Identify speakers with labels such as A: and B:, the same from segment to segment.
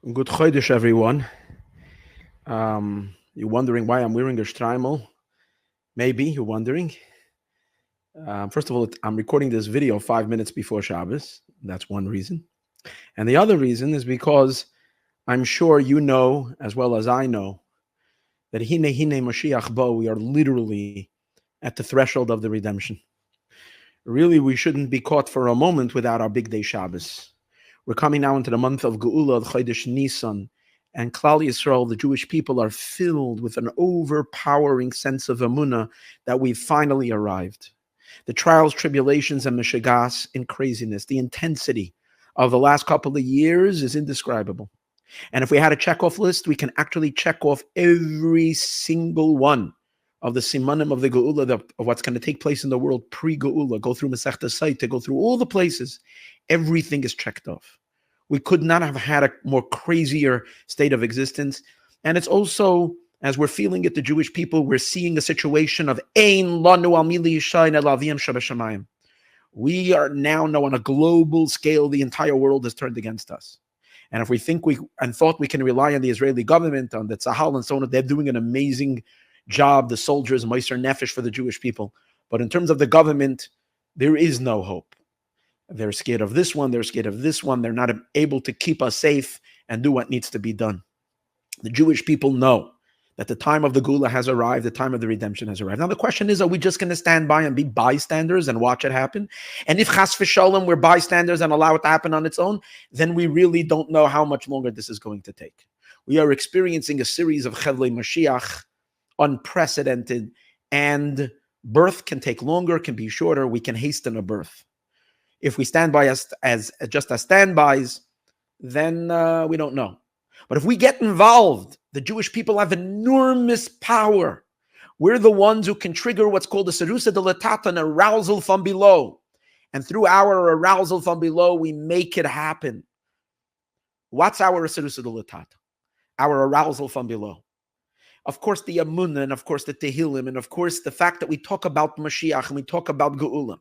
A: Good Chodesh, everyone. You're wondering why I'm wearing a shtreimel? Maybe you're wondering. First of all, I'm recording this video 5 minutes before Shabbos. That's one reason. And the other reason is because I'm sure you know, as well as I know, that Hine Moshiach Bo, we are literally at the threshold of the redemption. Really, we shouldn't be caught for a moment without our big day Shabbos. We're coming now into the month of Geula, the Chodesh Nisan, and Klal Yisrael, the Jewish people, are filled with an overpowering sense of emunah that we've finally arrived. The trials, tribulations, and mishigas in craziness, the intensity of the last couple of years is indescribable. And if we had a checkoff list, we can actually check off every single one of the simanim of the Geula, of what's going to take place in the world pre-Geula, go through Masechta Saita, go through all the places. Everything is checked off. We could not have had a more crazier state of existence. And it's also, as we're feeling it, the Jewish people, we're seeing a situation of Ein lanu al mili yishayin el avim shabashamayim. We are now on a global scale, the entire world is turned against us. And if we think thought we can rely on the Israeli government, on the Tzahal and so on, they're doing an amazing job, the soldiers, Meiser Nefesh for the Jewish people. But in terms of the government, there is no hope. They're scared of this one, they're scared of this one, they're not able to keep us safe and do what needs to be done. The Jewish people know that the time of the Gula has arrived, the time of the redemption has arrived. Now the question is, are we just going to stand by and be bystanders and watch it happen? And if chas v'sholem, we're bystanders and allow it to happen on its own, then we really don't know how much longer this is going to take. We are experiencing a series of Chevlei Moshiach, unprecedented, and birth can take longer, can be shorter. We can hasten a birth. If we stand by as just as standbys, then we don't know. But if we get involved, the Jewish people have enormous power. We're the ones who can trigger what's called a serusa de latata, an arousal from below. And through our arousal from below, we make it happen. What's our serusa de latata? Our arousal from below. Of course, the Amunah, and of course, the Tehillim, and of course, the fact that we talk about Moshiach and we talk about Geula.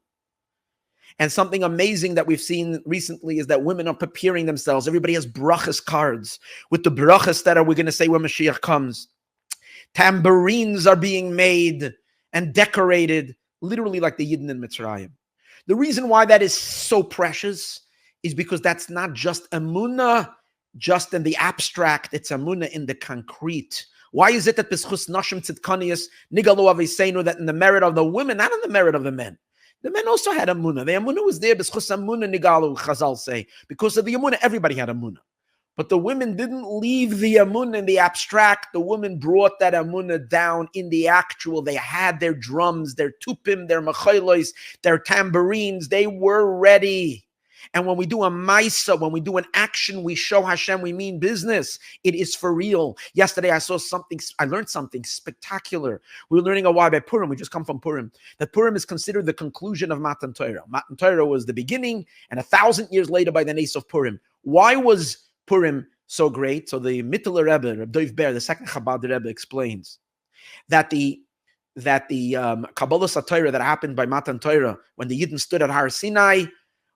A: And something amazing that we've seen recently is that women are preparing themselves. Everybody has brachas cards with the brachas that we're going to say when Mashiach comes. Tambourines are being made and decorated, literally like the Yidden in Mitzrayim. The reason why that is so precious is because that's not just emunah, just in the abstract. It's emunah in the concrete. Why is it that b'schus nashim tzidkanius nigalu aviseinu, that in the merit of the women, not in the merit of the men? The men also had amunah. The amunah was there, b'schus amunah nigalu, Chazal say. Because of the amunah, everybody had amunah. But the women didn't leave the amunah in the abstract. The women brought that amunah down in the actual. They had their drums, their tupim, their machaylos, their tambourines. They were ready. And when we do a maisa, when we do an action, we show Hashem we mean business. It is for real. Yesterday I learned something spectacular. We were learning a while by Purim. We just come from Purim. That Purim is considered the conclusion of Matan Torah. Matan Torah was the beginning, and 1,000 years later by the Nes of Purim. Why was Purim so great? So the Mittler Rebbe, Rabbi Dov, the second Chabad Rebbe, explains that the Kabbalah Satira that happened by Matan Torah when the Yidden stood at Har Sinai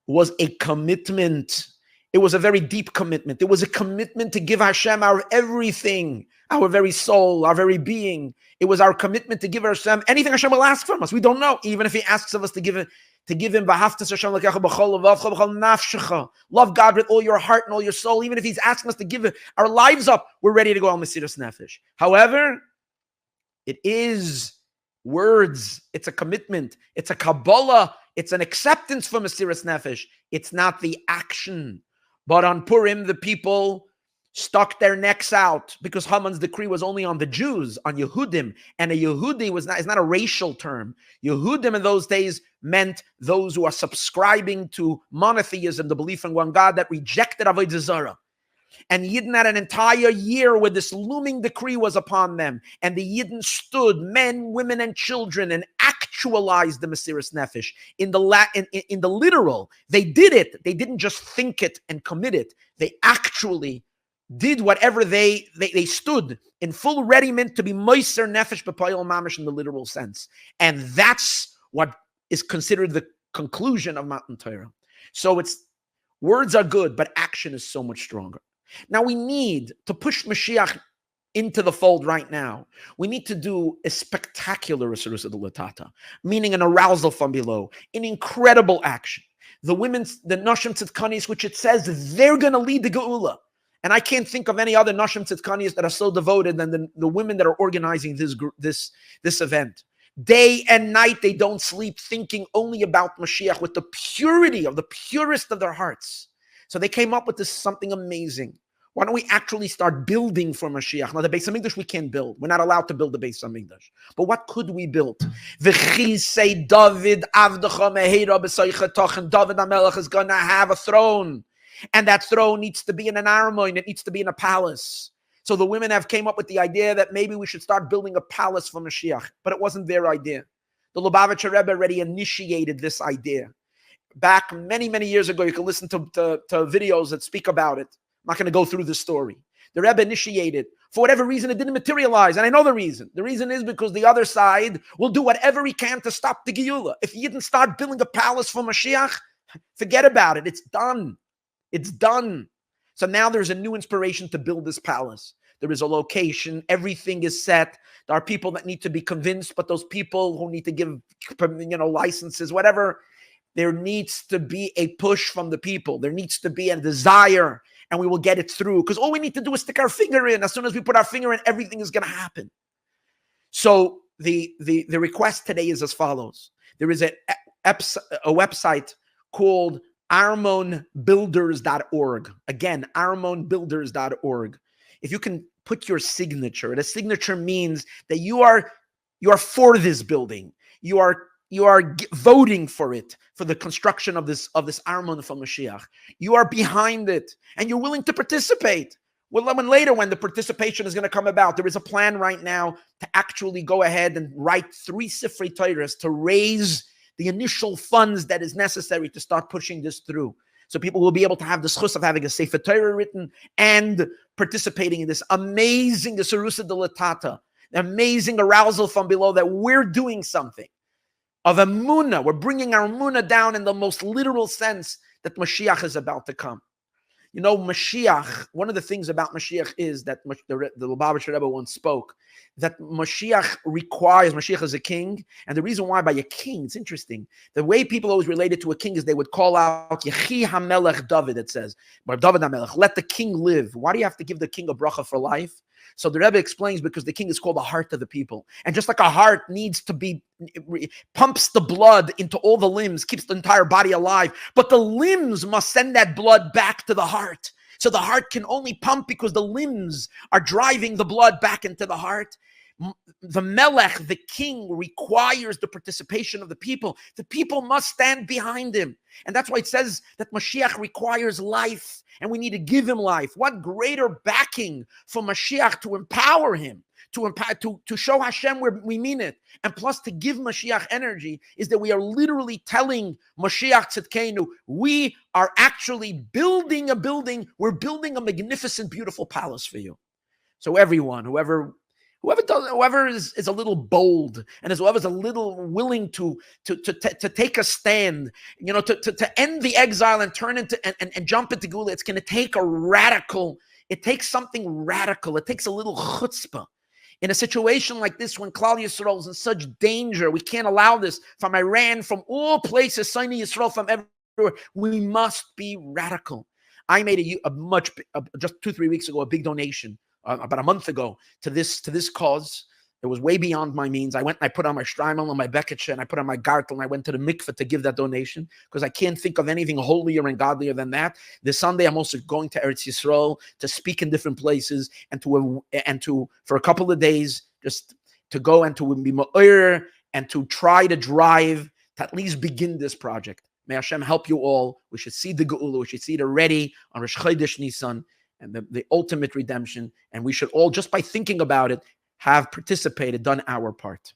A: was a commitment. It was a very deep commitment. It was a commitment to give Hashem our everything, our very soul, our very being. It was our commitment to give Hashem anything Hashem will ask from us. We don't know, even if He asks of us to give Him love God with all your heart and all your soul. Even if He's asking us to give our lives up, we're ready to go al Mesiras Nefesh. However, it is words. It's a commitment. It's a Kabbalah. It's an acceptance for Mesiras Nefesh. It's not the action. But on Purim, the people stuck their necks out because Haman's decree was only on the Jews, on Yehudim. And a Yehudi is not a racial term. Yehudim in those days meant those who are subscribing to monotheism, the belief in one God, that rejected Avodah Zarah. And Yidden had an entire year where this looming decree was upon them. And the Yidden stood, men, women, and children, and actualized the Mesiras Nefesh. In the literal, they did it. They didn't just think it and commit it. They actually did whatever they stood in full readiness to be Meiser Nefesh B'Payil Mamish in the literal sense. And that's what is considered the conclusion of Matan Torah. So words are good, but action is so much stronger. Now we need to push Mashiach into the fold right now. We need to do a spectacular Isurusa de Latata, meaning an arousal from below, an incredible action. The women's, the Noshim Tzidkanis, which it says they're going to lead the Geula. And I can't think of any other Noshim Tzidkanis that are so devoted than the women that are organizing this event. Day and night, they don't sleep, thinking only about Mashiach with the purity of the purest of their hearts. So they came up with this something amazing. Why don't we actually start building for Mashiach? Now, the Beis HaMikdash we can't build. We're not allowed to build the Beis HaMikdash. But what could we build? V'chisei David avdecha meheira b'soicha tochen. David HaMelech is going to have a throne. And that throne needs to be in an Armon. It needs to be in a palace. So the women have came up with the idea that maybe we should start building a palace for Mashiach. But it wasn't their idea. The Lubavitcher Rebbe already initiated this idea. Back many, many years ago, you can listen to videos that speak about it. I'm not going to go through the story. The Rebbe initiated. For whatever reason, it didn't materialize. And I know the reason. The reason is because the other side will do whatever he can to stop the Geula. If Yidden start building a palace for Mashiach, forget about it. It's done. It's done. So now there's a new inspiration to build this palace. There is a location. Everything is set. There are people that need to be convinced, but those people who need to give, licenses, whatever, there needs to be a push from the people. There needs to be a desire, and we will get it through. Because all we need to do is stick our finger in. As soon as we put our finger in, everything is going to happen. So the request today is as follows. There is a website called armonbuilders.org. Again, armonbuilders.org. If you can put your signature, and a signature means that you are for this building. You are voting for it, for the construction of this Armon for Mashiach. You are behind it, and you're willing to participate. Well, when the participation is going to come about, there is a plan right now to actually go ahead and write 3 Sifrei Torahs to raise the initial funds that is necessary to start pushing this through. So people will be able to have the schus of having a Sefer Torah written and participating in this amazing Isurusa de Latata, amazing arousal from below that we're doing something. Of Emunah, we're bringing our Emunah down in the most literal sense that Mashiach is about to come. Mashiach, one of the things about Mashiach is that the Lubavitcher Rebbe once spoke, that Mashiach is a king, and the reason why by a king, it's interesting, the way people always related to a king is they would call out, Yechi HaMelech David, it says, but David HaMelech, let the king live. Why do you have to give the king a bracha for life? So the Rebbe explains because the king is called the heart of the people. And just like a heart needs to be, pumps the blood into all the limbs, keeps the entire body alive, but the limbs must send that blood back to the heart. So the heart can only pump because the limbs are driving the blood back into the heart. The Melech, the king, requires the participation of the people. The people must stand behind him. And that's why it says that Mashiach requires life, and we need to give him life. What greater backing for Mashiach to empower him, to show Hashem where we mean it, and plus to give Mashiach energy, is that we are literally telling Mashiach Tzidkenu, we are actually building a building. We're building a magnificent, beautiful palace for you. So everyone, whoever is a little bold, and whoever's a little willing to take a stand, to end the exile and turn into and jump into Geula, it's going to take it takes something radical. It takes a little chutzpah. In a situation like this, when Klal Yisrael is in such danger, we can't allow this from Iran, from all places, Sinai Yisrael, from everywhere. We must be radical. I made just 2-3 weeks ago, a big donation. About a month ago to this cause. It was way beyond my means. I went and I put on my shtreimel and my beketche, and I put on my gartel, and I went to the mikveh to give that donation because I can't think of anything holier and godlier than that. This Sunday, I'm also going to Eretz Yisrael to speak in different places and to for a couple of days just to go and to be ma'ir and to try to drive to at least begin this project. May Hashem help you all. We should see the Geula. We should see it already on Rosh Chodesh Nisan, and the ultimate redemption. And we should all, just by thinking about it, have participated, done our part.